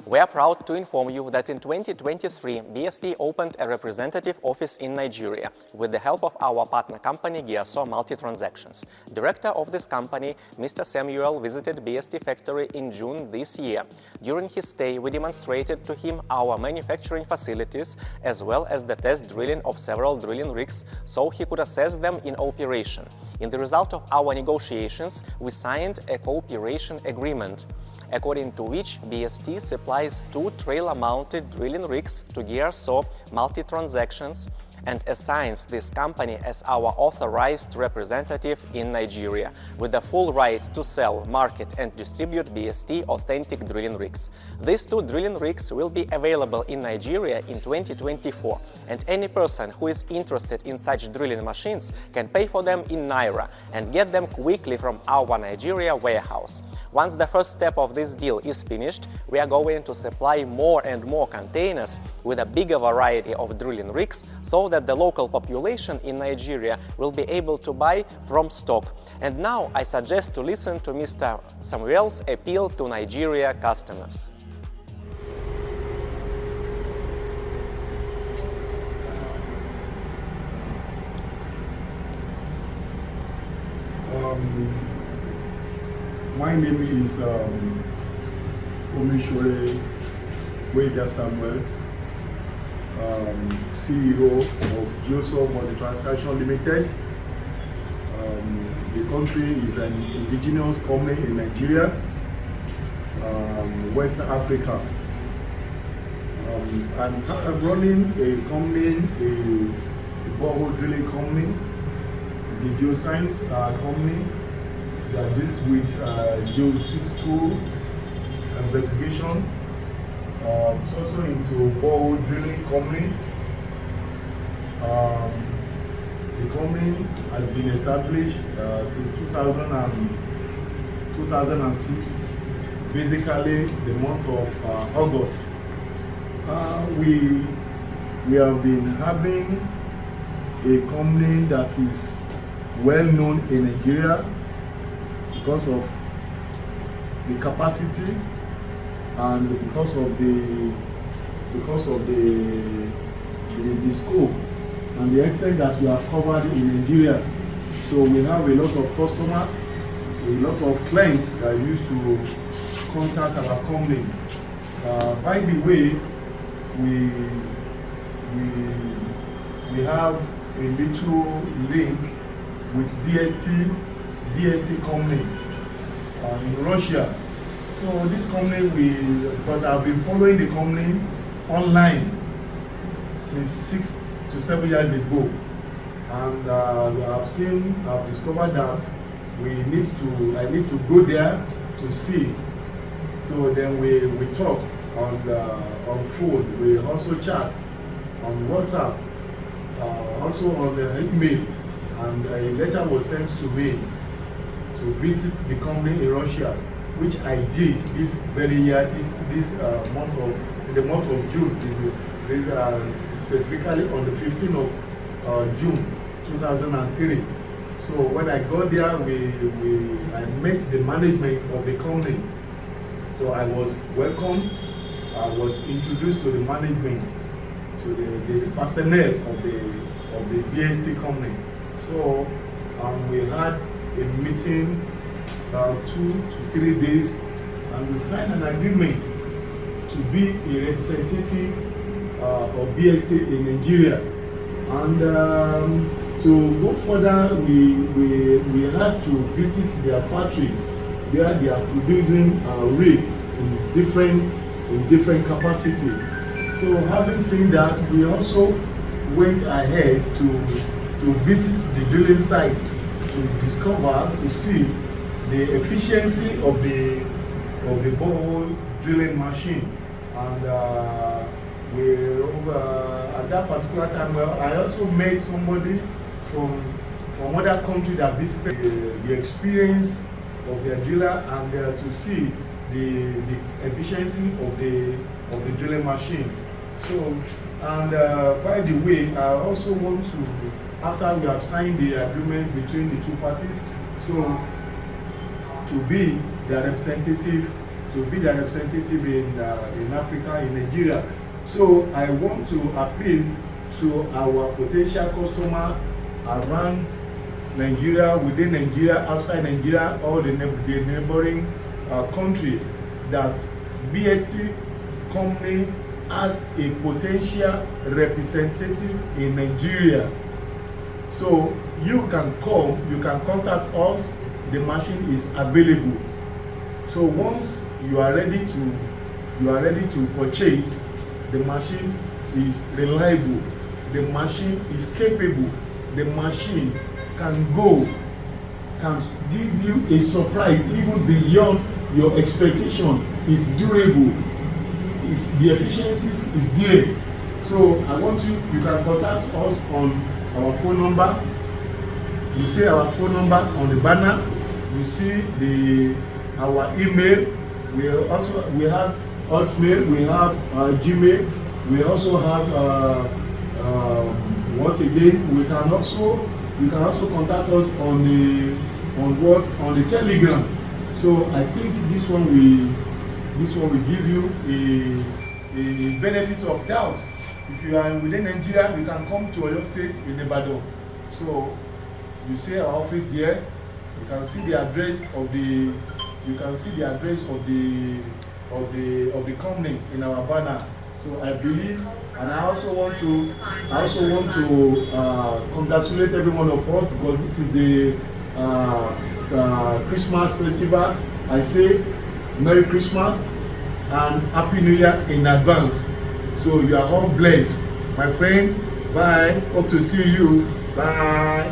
We are proud to inform you that in 2023, BST opened a representative office in Nigeria with the help of our partner company GEO-SORE Multi-Transactions. Director of this company, Mr. Samuel, visited BST factory in June this year. During his stay, we demonstrated to him our manufacturing facilities as well as the test drilling of several drilling rigs so he could assess them in operation. In the result of our negotiations, we signed a cooperation agreement, according to which BST supplies 2 trailer-mounted drilling rigs to GEO-SORE Multi-Transactions and assigns this company as our authorized representative in Nigeria, with the full right to sell, market and distribute BST authentic drilling rigs. These 2 drilling rigs will be available in Nigeria in 2024, and any person who is interested in such drilling machines can pay for them in Naira and get them quickly from our Nigeria warehouse. Once the first step of this deal is finished, we are going to supply more and more containers with a bigger variety of drilling rigs so that the local population in Nigeria will be able to buy from stock. And now I suggest to listen to Mr. Samuel's appeal to Nigeria customers. My name is Omisore Samuel, CEO of GEO-SORE Multi-Transaction Limited. The country is an indigenous company in Nigeria, West Africa. I'm running a company, a borehole drilling company. It's a geoscience company that deals with geophysical investigation. It's also into borehole drilling company. The company has been established since 2006, basically the month of August. We have been having a company that is well known in Nigeria because of the capacity and because of the scope and the extent that we have covered in Nigeria. So we have a lot of customers, a lot of clients that used to contact our company. By the way, we have a little link with BST company in Russia. So this company, because I've been following the company online since 6 to 7 years ago, and I've discovered that I need to go there to see. So then we talk on phone. We also chat on WhatsApp, also on the email, and a letter was sent to me to visit the company in Russia, which I did this very year, in the month of June, specifically on the 15th of June 2003. So when I got there, I met the management of the company. So I was welcomed. I was introduced to the management, to the personnel of the BST company. So we had a meeting about 2 to 3 days, and we signed an agreement to be a representative of BST in Nigeria. And to go further, we had to visit their factory where they are producing rig in different capacity. So having seen that, we also went ahead to visit the drilling site to discover, to see the efficiency of the borehole drilling machine. And at that particular time, I also met somebody from other country that visited the experience of their driller and to see the efficiency of the drilling machine. So, and by the way, I also want to, after we have signed the agreement between the two parties, so to be the representative to be their representative in Africa, in Nigeria. So I want to appeal to our potential customer around Nigeria, within Nigeria, outside Nigeria, all the neighboring country, that BST company as a potential representative in Nigeria. So you can come, you can contact us, the machine is available. So once you are ready to purchase, the machine is reliable, the machine is capable, the machine can give you a surprise even beyond your expectation. Is durable, the efficiencies is there. So I want you can contact us on our phone number. You see our phone number on the banner. You see our email. We have Hotmail, we have Gmail, we also have what again? You can also contact us on the Telegram. So I think this one will give you a benefit of doubt. If you are within Nigeria, you can come to Oyo State in Ibadan. So you see our office there. You can see the address of the company in our banner. So I believe, and I also want to congratulate every one of us, because this is the Christmas festival. I say Merry Christmas and Happy New Year in advance. So you are all blessed, my friend. Bye. Hope to see you. Bye.